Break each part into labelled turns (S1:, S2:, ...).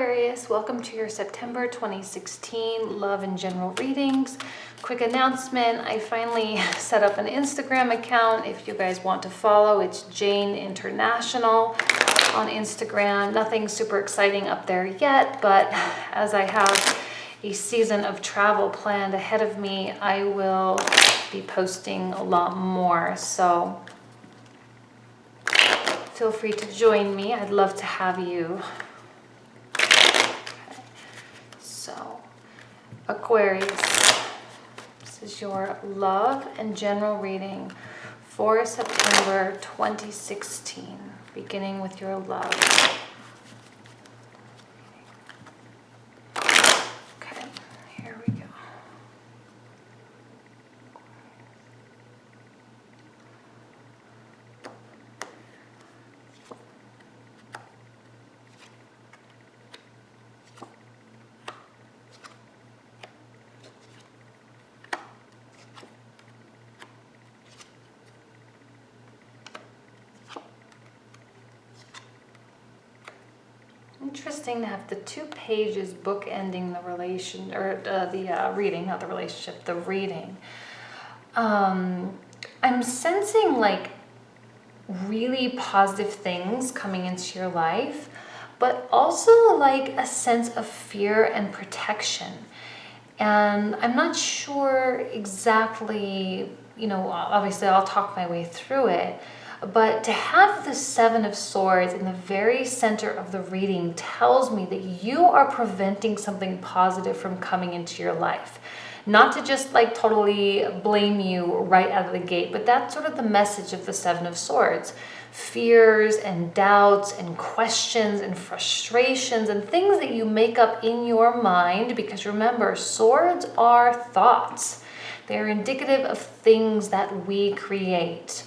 S1: Aquarius, welcome to your September 2016 love and general readings. Quick announcement, I finally set up an Instagram account. If you guys want to follow, it's Jane International on Instagram. Nothing super exciting up there yet, but as I have a season of travel planned ahead of me, I will be posting a lot more. So feel free to join me. I'd love to have you. So, Aquarius, this is your love and general reading for September 2016, beginning with your love. Okay, here we go. Interesting to have the 2 pages bookending the relation, or the reading, not the relationship, the reading. I'm sensing like really positive things coming into your life, but also like a sense of fear and protection. And I'm not sure exactly, obviously I'll talk my way through it. But to have the 7 of Swords in the very center of the reading tells me that you are preventing something positive from coming into your life. Not to just like totally blame you right out of the gate, but that's sort of the message of the 7 of Swords. Fears and doubts and questions and frustrations and things that you make up in your mind, because remember, swords are thoughts. They're indicative of things that we create.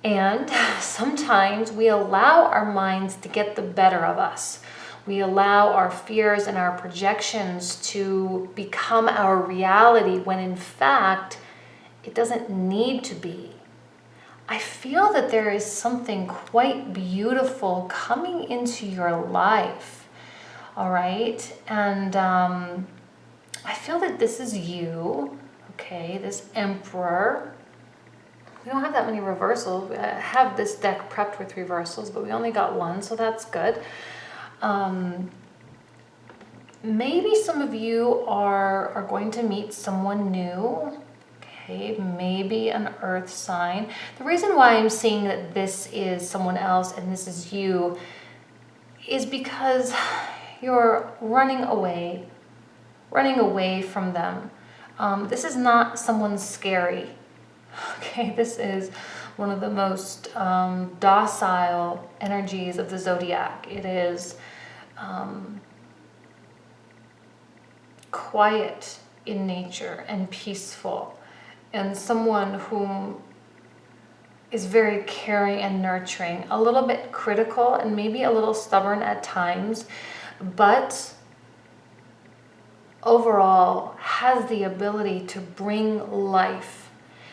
S1: And sometimes we allow our minds to get the better of us. We allow our fears and our projections to become our reality when in fact, it doesn't need to be. I feel that there is something quite beautiful coming into your life, all right? And I feel that this is you, okay, this Emperor. We don't have that many reversals. I have this deck prepped with reversals, but we only got 1, so that's good. Maybe some of you are going to meet someone new. Okay, maybe an earth sign. The reason why I'm seeing that this is someone else and this is you is because you're running away from them. This is not someone scary. Okay, this is one of the most docile energies of the zodiac. It is quiet in nature and peaceful, and someone whom is very caring and nurturing, a little bit critical and maybe a little stubborn at times, but overall has the ability to bring life.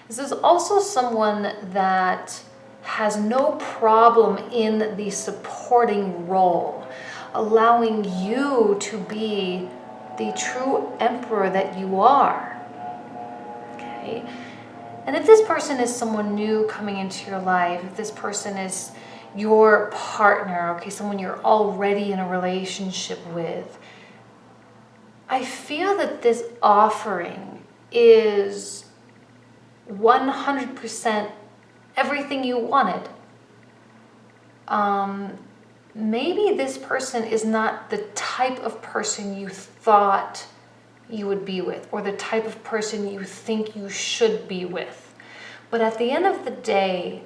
S1: This is also someone that has no problem in the supporting role, allowing you to be the true emperor that you are. Okay? And if this person is someone new coming into your life, if this person is your partner, okay, someone you're already in a relationship with, I feel that this offering is 100% everything you wanted. Maybe this person is not the type of person you thought you would be with, or the type of person you think you should be with. But at the end of the day,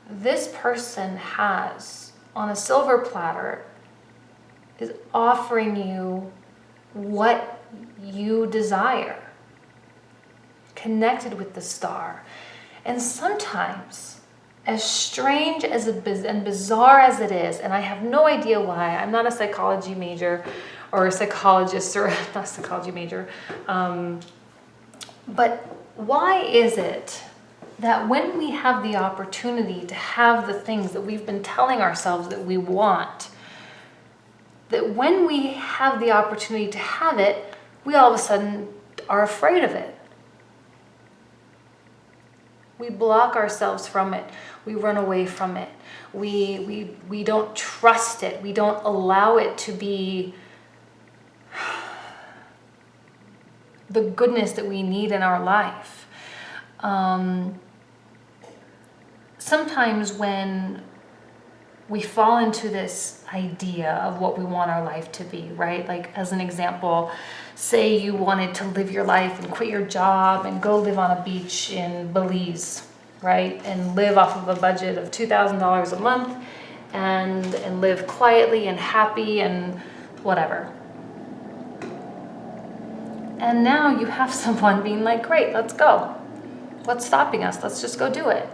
S1: this person has, on a silver platter, is offering you what you desire, connected with the star. And sometimes, as strange as and bizarre as it is, and I have no idea why, I'm not a psychology major or a psychologist, or not a psychology major, but why is it that when we have the opportunity to have the things that we've been telling ourselves that we want, that that when we have the opportunity to have it, we all of a sudden are afraid of it. We block ourselves from it. We run away from it. We don't trust it. We don't allow it to be the goodness that we need in our life. Sometimes when we fall into this idea of what we want our life to be, right? Like, as an example, say you wanted to live your life and quit your job and go live on a beach in Belize, right? And live off of a budget of $2,000 a month and live quietly and happy and whatever. And now you have someone being like, great, let's go. What's stopping us? Let's just go do it.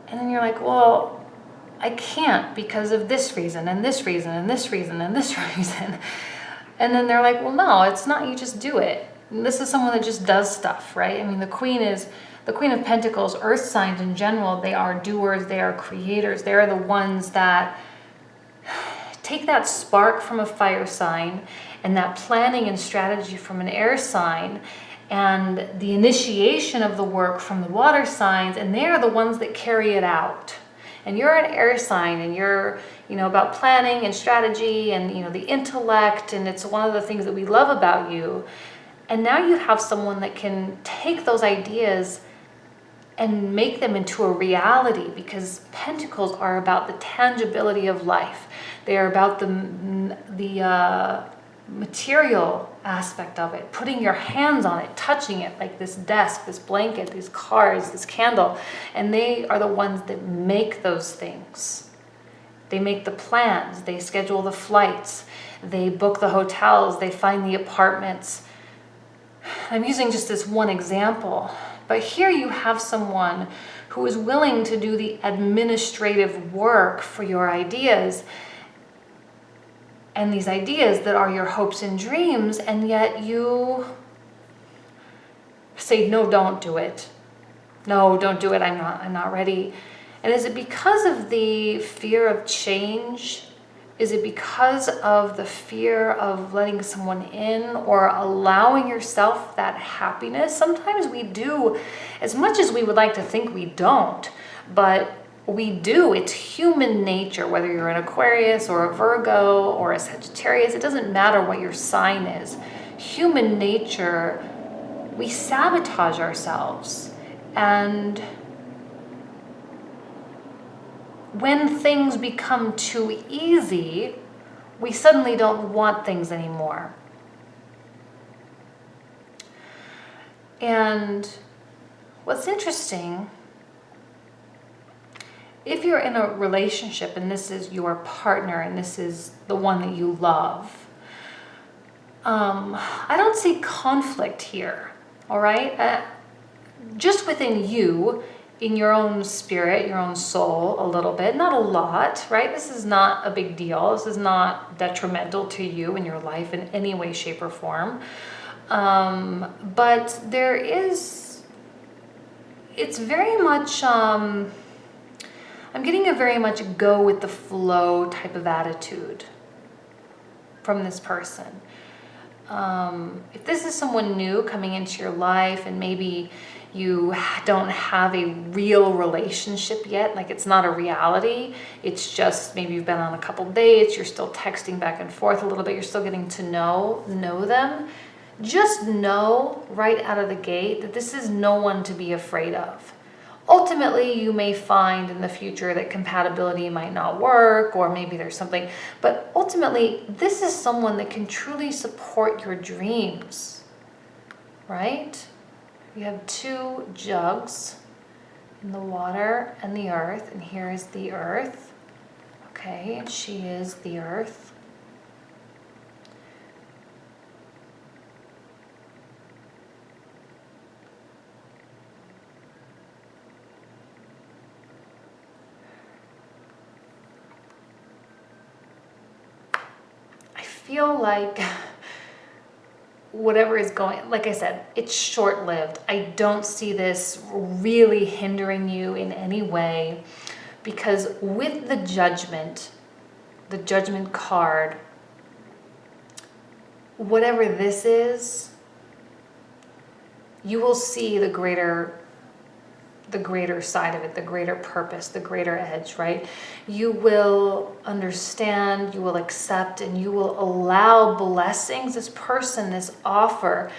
S1: And then you're like, well, I can't because of this reason and this reason and this reason and this reason. And then they're like, well, no, it's not, you just do it. And this is someone that just does stuff, right? I mean, the Queen of Pentacles, earth signs in general, they are doers, they are creators. They are the ones that take that spark from a fire sign and that planning and strategy from an air sign and the initiation of the work from the water signs, and they are the ones that carry it out. And you're an air sign, and you're, about planning and strategy and, the intellect, and it's one of the things that we love about you. And now you have someone that can take those ideas and make them into a reality, because Pentacles are about the tangibility of life. They are about the material aspect of it, putting your hands on it, touching it, like this desk, this blanket, these cars, this candle. And they are the ones that make those things. They make the plans, they schedule the flights, they book the hotels, they find the apartments. I'm using just this one example, but here you have someone who is willing to do the administrative work for your ideas, and these ideas that are your hopes and dreams, and yet you say, no, don't do it. No, don't do it. I'm not ready. And is it because of the fear of change? Is it because of the fear of letting someone in or allowing yourself that happiness? Sometimes we do, as much as we would like to think we don't, but we do. It's human nature, whether you're an Aquarius or a Virgo or a Sagittarius, it doesn't matter what your sign is. Human nature, we sabotage ourselves. And when things become too easy, we suddenly don't want things anymore. And what's interesting, if you're in a relationship and this is your partner and this is the one that you love, I don't see conflict here, all right? Just within you, in your own spirit, your own soul, a little bit, not a lot, right? This is not a big deal. This is not detrimental to you in your life in any way, shape, or form. But there is, it's very much, I'm getting a very much go with the flow type of attitude from this person. If this is someone new coming into your life and maybe you don't have a real relationship yet, like it's not a reality, it's just maybe you've been on a couple dates, you're still texting back and forth a little bit, you're still getting to know them, just know right out of the gate that this is no one to be afraid of. Ultimately, you may find in the future that compatibility might not work, or maybe there's something, but ultimately, this is someone that can truly support your dreams, right? You have two jugs in the water and the earth, and here is the earth. Okay, and she is the earth. I feel like whatever is going, like I said, it's short-lived. I don't see this really hindering you in any way, because with the judgment card, whatever this is, you will see the greater side of it, the greater purpose, the greater edge, right? You will understand, you will accept, and you will allow blessings. This person, this offer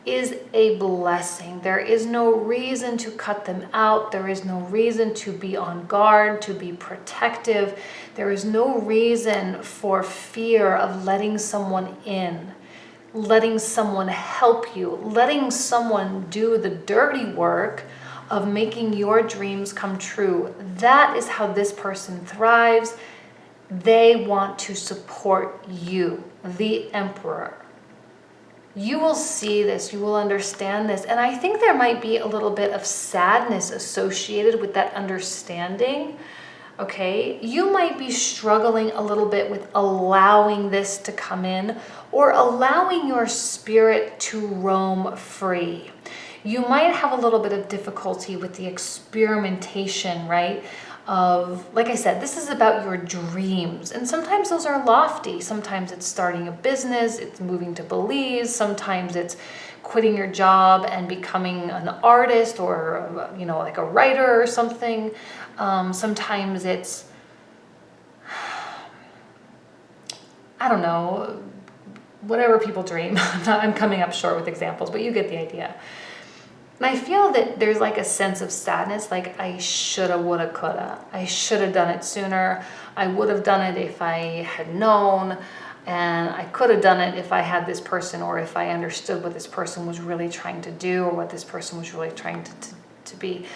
S1: is a blessing. There is no reason to cut them out. There is no reason to be on guard, to be protective. There is no reason for fear of letting someone in, letting someone help you, letting someone do the dirty work of making your dreams come true. That is how this person thrives. They want to support you, the Emperor. You will see this, you will understand this. And I think there might be a little bit of sadness associated with that understanding. Okay, you might be struggling a little bit with allowing this to come in, or allowing your spirit to roam free. You might have a little bit of difficulty with the experimentation, right? Of, like I said, this is about your dreams. And sometimes those are lofty. Sometimes it's starting a business, it's moving to Belize. Sometimes it's quitting your job and becoming an artist, or, you know, like a writer or something. Sometimes it's, I don't know, whatever people dream. I'm coming up short with examples, but you get the idea. And I feel that there's like a sense of sadness, like I shoulda, woulda, coulda. I should have done it sooner. I would have done it if I had known. And I could have done it if I had this person, or if I understood what this person was really trying to do, or what this person was really trying to be.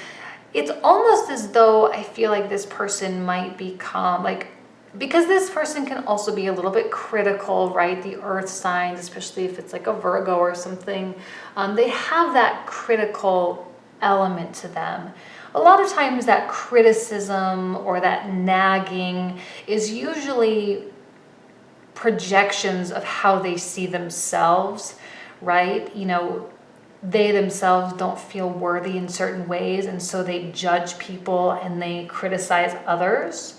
S1: It's almost as though I feel like this person might become like, because this person can also be a little bit critical, right? The earth signs, especially if it's like a Virgo or something, they have that critical element to them. A lot of times that criticism or that nagging is usually projections of how they see themselves, right? You know, they themselves don't feel worthy in certain ways, and so they judge people and they criticize others.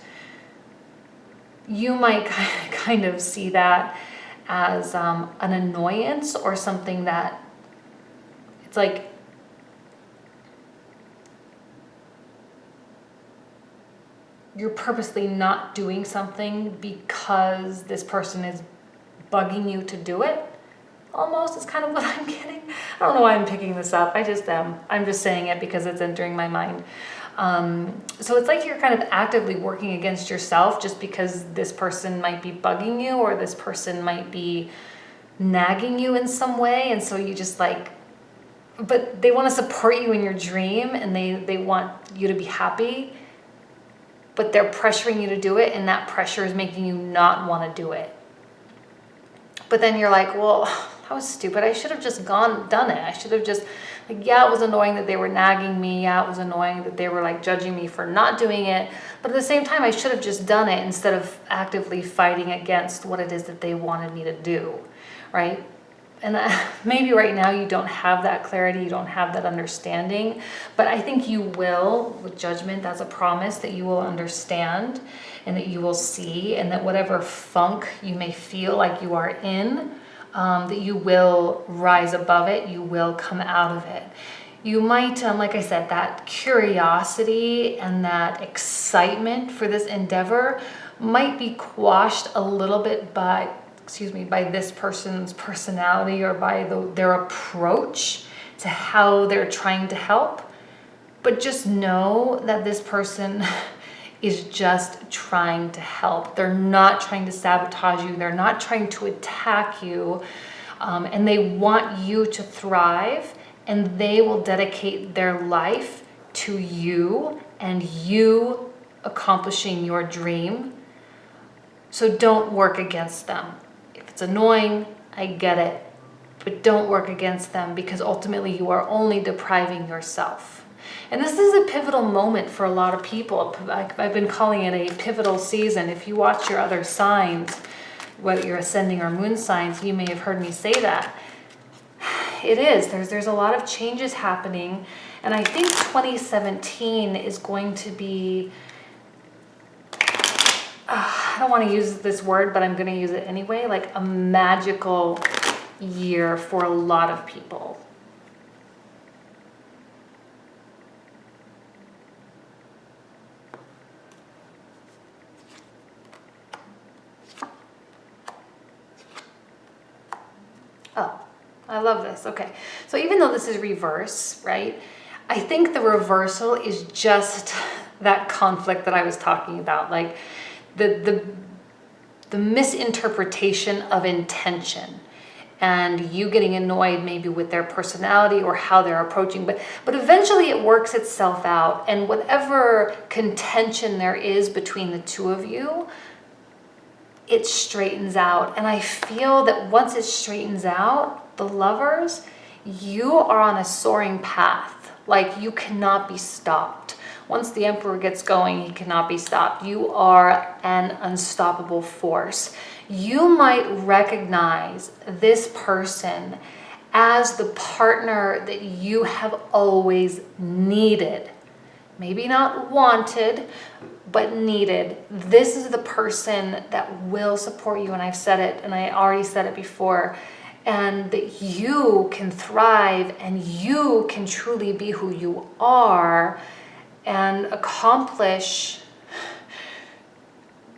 S1: You might kind of see that as an annoyance, or something that it's like you're purposely not doing something because this person is bugging you to do it. Almost is kind of what I'm getting. I don't know why I'm picking this up. I just am. I'm just saying it because it's entering my mind. So it's like you're kind of actively working against yourself just because this person might be bugging you, or this person might be nagging you in some way. And so you just like, but they want to support you in your dream, and they want you to be happy, but they're pressuring you to do it, and that pressure is making you not want to do it. But then you're like, well, that was stupid. I should have just done it. I should have just, like, yeah, it was annoying that they were nagging me. Yeah, it was annoying that they were like judging me for not doing it. But at the same time, I should have just done it instead of actively fighting against what it is that they wanted me to do, right? And maybe right now you don't have that clarity, you don't have that understanding, but I think you will, with judgment. That's a promise that you will understand, and that you will see, and that whatever funk you may feel like you are in, that you will rise above it, you will come out of it. You might, like I said, that curiosity and that excitement for this endeavor might be quashed a little bit by this person's personality, or by their approach to how they're trying to help. But just know that this person is just trying to help. They're not trying to sabotage you. They're not trying to attack you. And they want you to thrive, and they will dedicate their life to you and you accomplishing your dream. So don't work against them. If it's annoying, I get it, but don't work against them, because ultimately you are only depriving yourself. And this is a pivotal moment for a lot of people. I've been calling it a pivotal season. If you watch your other signs, whether you're ascending or moon signs, you may have heard me say that. It is. There's a lot of changes happening. And I think 2017 is going to be, I don't want to use this word, but I'm going to use it anyway, like a magical year for a lot of people. Oh, I love this. Okay. So even though this is reverse, right? I think the reversal is just that conflict that I was talking about, like the misinterpretation of intention and you getting annoyed maybe with their personality or how they're approaching, but eventually it works itself out, and whatever contention there is between the two of you, it straightens out. And I feel that once it straightens out, the lovers, you are on a soaring path. Like, you cannot be stopped. Once the Emperor gets going, he cannot be stopped. You are an unstoppable force. You might recognize this person as the partner that you have always needed. Maybe not wanted, but needed. This is the person that will support you. And I've said it, and I already said it before, and that you can thrive and you can truly be who you are and accomplish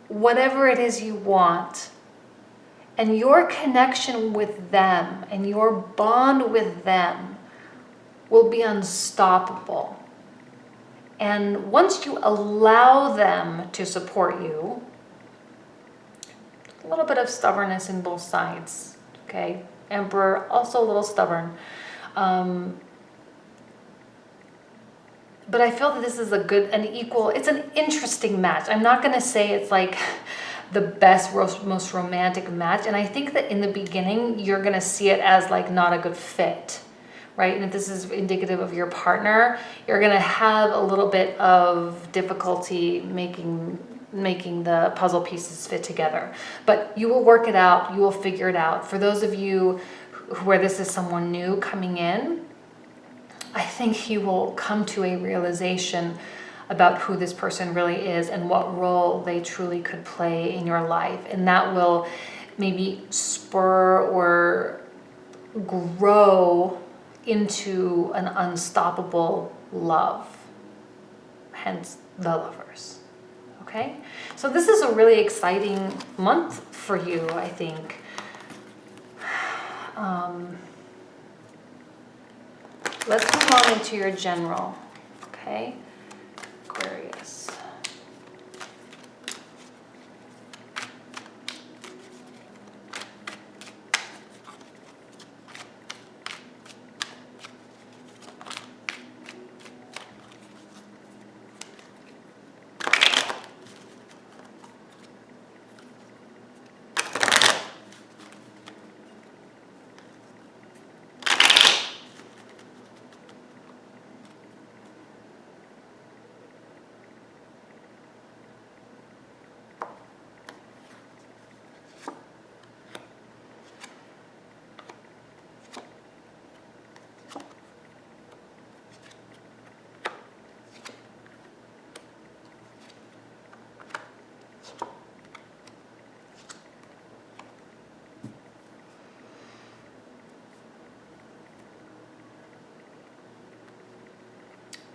S1: whatever it is you want. And your connection with them and your bond with them will be unstoppable. And once you allow them to support you, a little bit of stubbornness in both sides, okay? Emperor, also a little stubborn. But I feel that this is a good and equal, it's an interesting match. I'm not going to say it's like the best, most romantic match. And I think that in the beginning, you're going to see it as like not a good fit, right? And if this is indicative of your partner, you're going to have a little bit of difficulty making the puzzle pieces fit together. But you will work it out. You will figure it out. For those of you where this is someone new coming in, I think you will come to a realization about who this person really is and what role they truly could play in your life. And that will maybe spur or grow into an unstoppable love, hence the lovers. Okay? So this is a really exciting month for you, I think. Let's move on into your general, okay? Aquarius.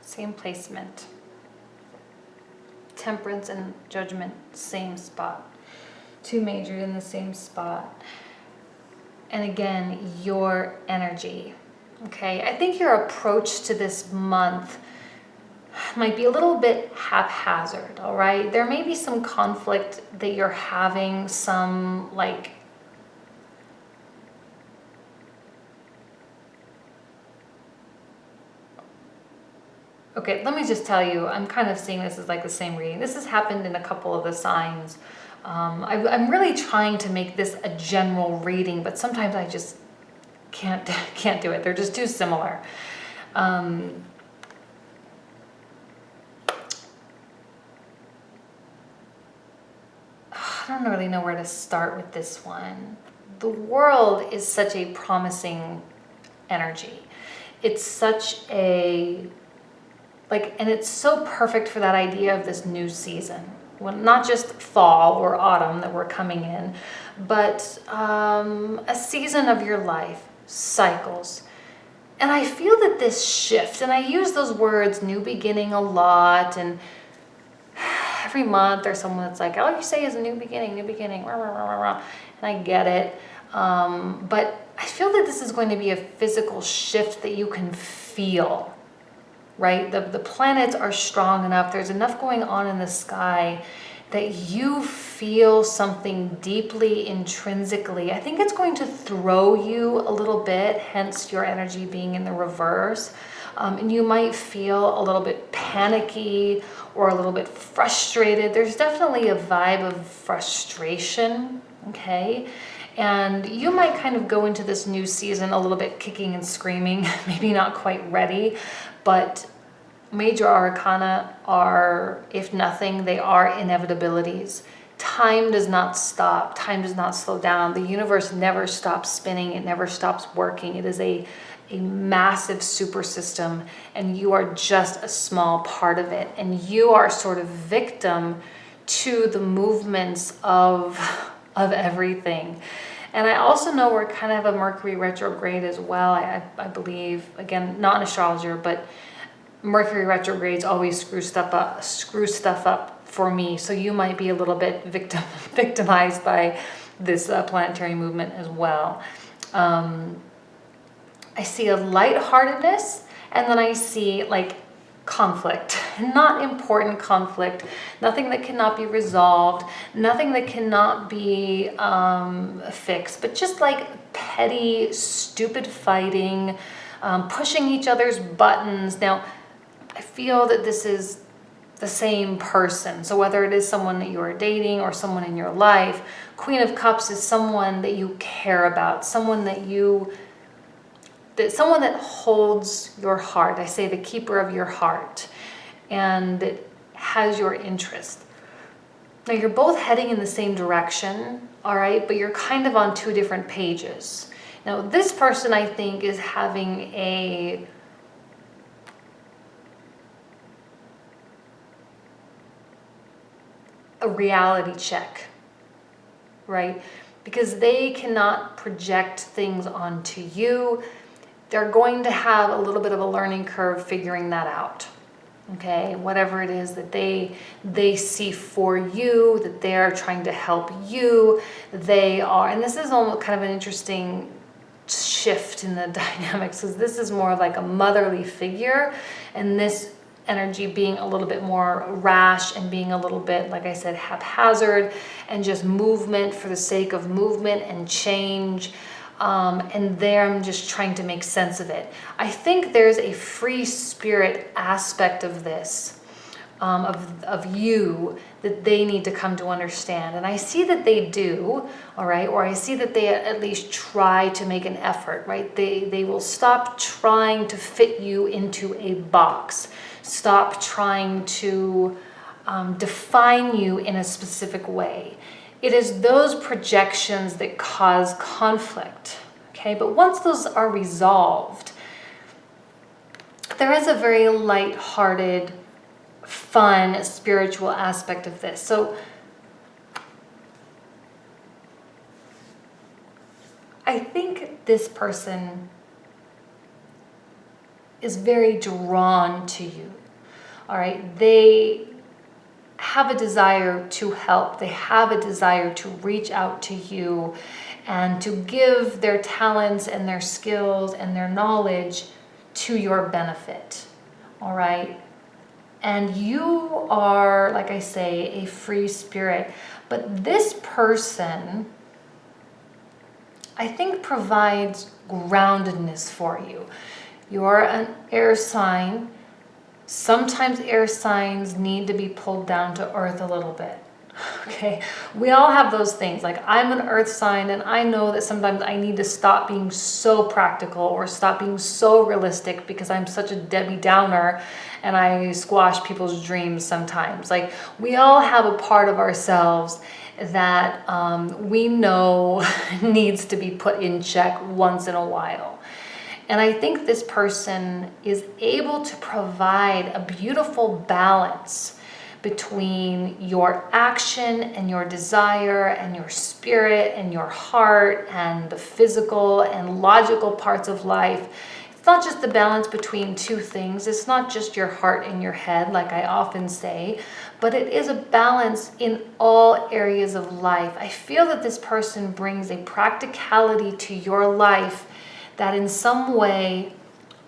S1: Same placement. Temperance and Judgment, same spot. Two majors in the same spot. And again, your energy. Okay, I think your approach to this month might be a little bit haphazard, all right? There may be some conflict that you're having, some like okay, let me just tell you, I'm kind of seeing this as like the same reading. This has happened in a couple of the signs. I'm really trying to make this a general reading, but sometimes I just can't do it. They're just too similar. I don't really know where to start with this one. The world is such a promising energy. It's such a and it's so perfect for that idea of this new season, well, not just fall or autumn that we're coming in, but a season of your life, cycles. And I feel that this shift, and I use those words new beginning a lot, and every month there's someone that's like, all you say is a new beginning, rah, rah, rah, rah, rah. And I get it. But I feel that this is going to be a physical shift that you can feel, right? The planets are strong enough. There's enough going on in the sky that you feel something deeply intrinsically. I think it's going to throw you a little bit, hence your energy being in the reverse. And you might feel a little bit panicky or a little bit frustrated. There's definitely a vibe of frustration, okay? And you might kind of go into this new season a little bit kicking and screaming, maybe not quite ready, but major arcana are, if nothing, they are inevitabilities. Time does not stop. Time does not slow down. The universe never stops spinning. It never stops working. It is a massive super system, and you are just a small part of it. And you are sort of victim to the movements of everything. And I also know we're kind of a Mercury retrograde as well. I believe, again, not an astrologer, but Mercury retrogrades always screw stuff up for me. So you might be a little bit victimized by this planetary movement as well. I see a lightheartedness, and then I see like conflict, not important conflict, nothing that cannot be resolved, nothing that cannot be fixed, but just like petty, stupid fighting, pushing each other's buttons. Now, I feel that this is the same person. So whether it is someone that you are dating or someone in your life, Queen of Cups is someone that you care about, someone that someone that holds your heart. I say the keeper of your heart, and that has your interest. Now you're both heading in the same direction, all right, but you're kind of on two different pages. Now this person, I think, is having a reality check, right? Because they cannot project things onto you. They're going to have a little bit of a learning curve figuring that out, okay? Whatever it is that they see for you, that they're trying to help you, they are, and this is almost kind of an interesting shift in the dynamics, because this is more like a motherly figure, and this energy being a little bit more rash and being a little bit, like I said, haphazard and just movement for the sake of movement and change. And there I'm just trying to make sense of it. I think there's a free spirit aspect of this, of you, that they need to come to understand. And I see that they do, all right, or I see that they at least try to make an effort, right? They will stop trying to fit you into a box. Stop trying to define you in a specific way. It is those projections that cause conflict, okay? But once those are resolved, there is a very light-hearted, fun, spiritual aspect of this. So I think this person is very drawn to you, all right? They have a desire to help. They have a desire to reach out to you and to give their talents and their skills and their knowledge to your benefit, all right? And you are, like I say, a free spirit. But this person, I think, provides groundedness for you. You're an air sign. Sometimes air signs need to be pulled down to earth a little bit, okay? We all have those things. Like, I'm an earth sign, and I know that sometimes I need to stop being so practical or stop being so realistic because I'm such a Debbie Downer and I squash people's dreams sometimes. Like, we all have a part of ourselves that we know needs to be put in check once in a while. And I think this person is able to provide a beautiful balance between your action and your desire and your spirit and your heart and the physical and logical parts of life. It's not just the balance between two things. It's not just your heart and your head, like I often say, but it is a balance in all areas of life. I feel that this person brings a practicality to your life that in some way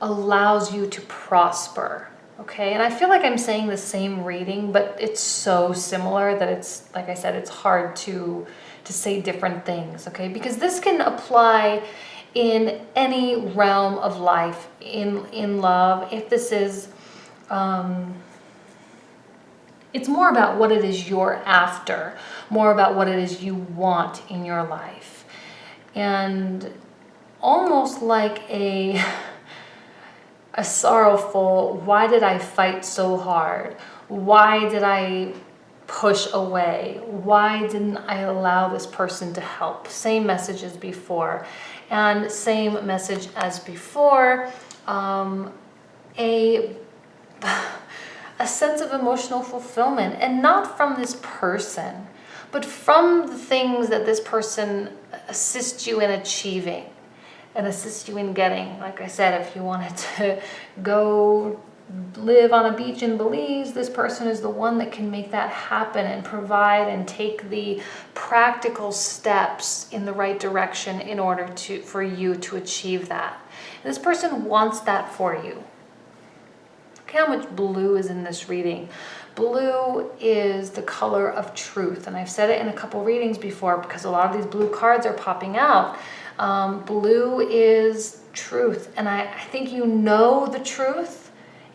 S1: allows you to prosper. Okay, and I feel like I'm saying the same reading, but it's so similar that it's, like I said, it's hard to say different things, okay? Because this can apply in any realm of life, in love. If this is, it's more about what it is you're after, more about what it is you want in your life. And almost like a sorrowful, why did I fight so hard? Why did I push away? Why didn't I allow this person to help? Same message as before. And same message as before, a sense of emotional fulfillment, and not from this person, but from the things that this person assists you in achieving and assist you in getting. Like I said, if you wanted to go live on a beach in Belize, this person is the one that can make that happen and provide and take the practical steps in the right direction in order for you to achieve that. And this person wants that for you. Look how much blue is in this reading. Blue is the color of truth, and I've said it in a couple readings before because a lot of these blue cards are popping out. Blue is truth, and I think you know the truth.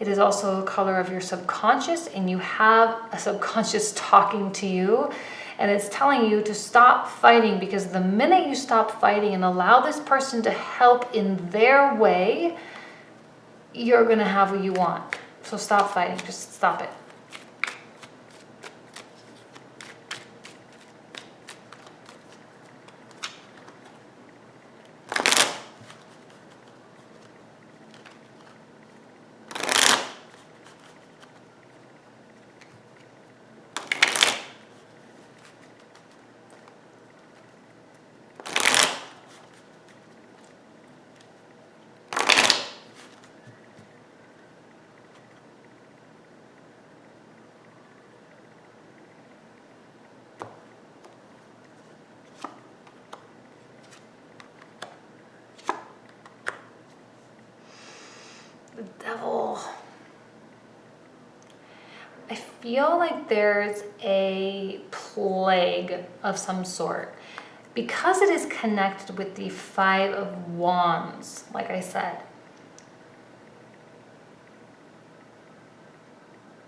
S1: It is also the color of your subconscious, and you have a subconscious talking to you, and it's telling you to stop fighting, because the minute you stop fighting and allow this person to help in their way, you're going to have what you want. So stop fighting. Just stop it. The Devil. I feel like there's a plague of some sort. Because it is connected with the Five of Wands, like I said,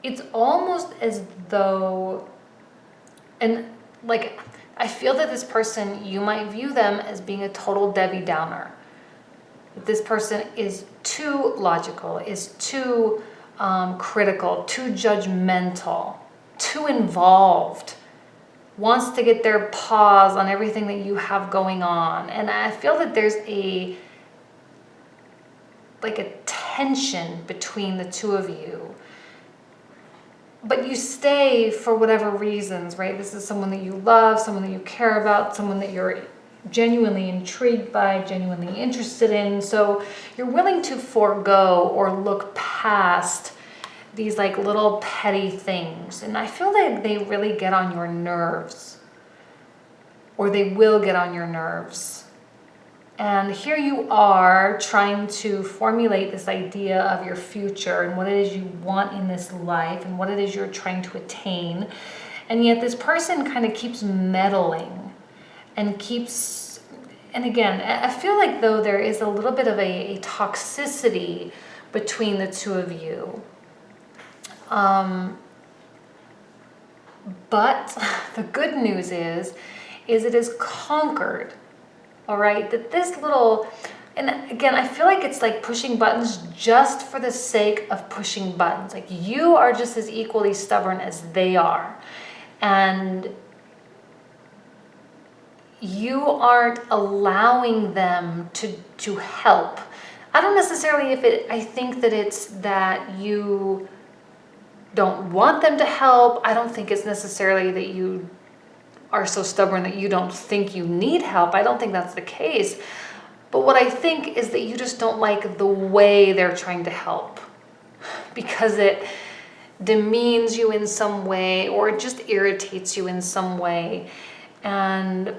S1: it's almost as though, and like, I feel that this person, you might view them as being a total Debbie Downer. This person is too logical, is too critical, too judgmental, too involved, wants to get their paws on everything that you have going on. And I feel that there's a tension between the two of you. But you stay for whatever reasons, right? This is someone that you love, someone that you care about, someone that you're genuinely intrigued by, genuinely interested in. So you're willing to forego or look past these like little petty things. And I feel like they really get on your nerves, or they will get on your nerves. And here you are trying to formulate this idea of your future and what it is you want in this life and what it is you're trying to attain. And yet this person kind of keeps meddling and keeps, and again, I feel like though there is a little bit of a toxicity between the two of you. But the good news is it is conquered. All right, that this little, and again, I feel like it's like pushing buttons just for the sake of pushing buttons. Like you are just as equally stubborn as they are. And you aren't allowing them to help. I don't necessarily I think that it's that you don't want them to help. I don't think it's necessarily that you are so stubborn that you don't think you need help. I don't think that's the case. But what I think is that you just don't like the way they're trying to help, because it demeans you in some way, or it just irritates you in some way. And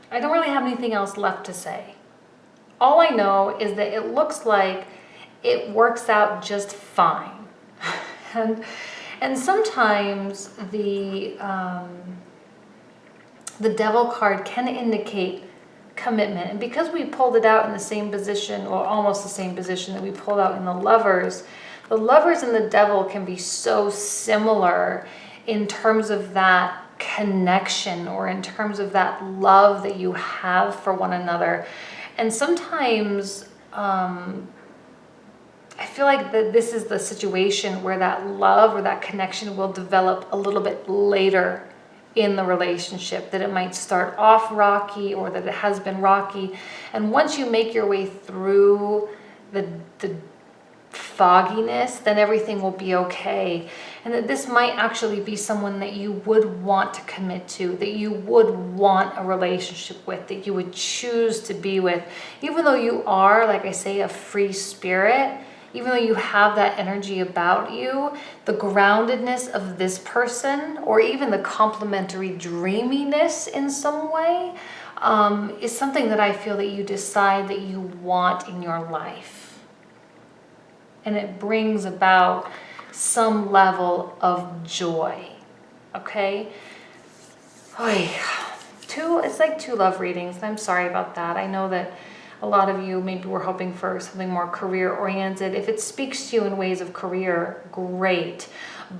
S1: I don't really have anything else left to say. All I know is that it looks like it works out just fine. and sometimes the devil card can indicate commitment. And because we pulled it out in the same position, or almost the same position that we pulled out in the lovers and the devil can be so similar in terms of that connection, or in terms of that love that you have for one another. And sometimes I feel like that this is the situation where that love or that connection will develop a little bit later in the relationship, that it might start off rocky, or that it has been rocky. And once you make your way through the fogginess, then everything will be okay. And that this might actually be someone that you would want to commit to, that you would want a relationship with, that you would choose to be with. Even though you are, like I say, a free spirit, even though you have that energy about you, the groundedness of this person, or even the complementary dreaminess in some way, is something that I feel that you decide that you want in your life. And it brings about some level of joy. Okay? Oy. It's like 2 love readings, and I'm sorry about that. I know that a lot of you maybe were hoping for something more career oriented. If it speaks to you in ways of career, great.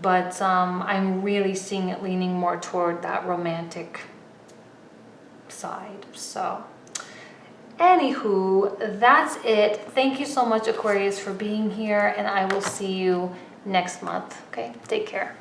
S1: But I'm really seeing it leaning more toward that romantic side. So anywho, that's it. Thank you so much, Aquarius, for being here, and I will see you next month. Okay, take care.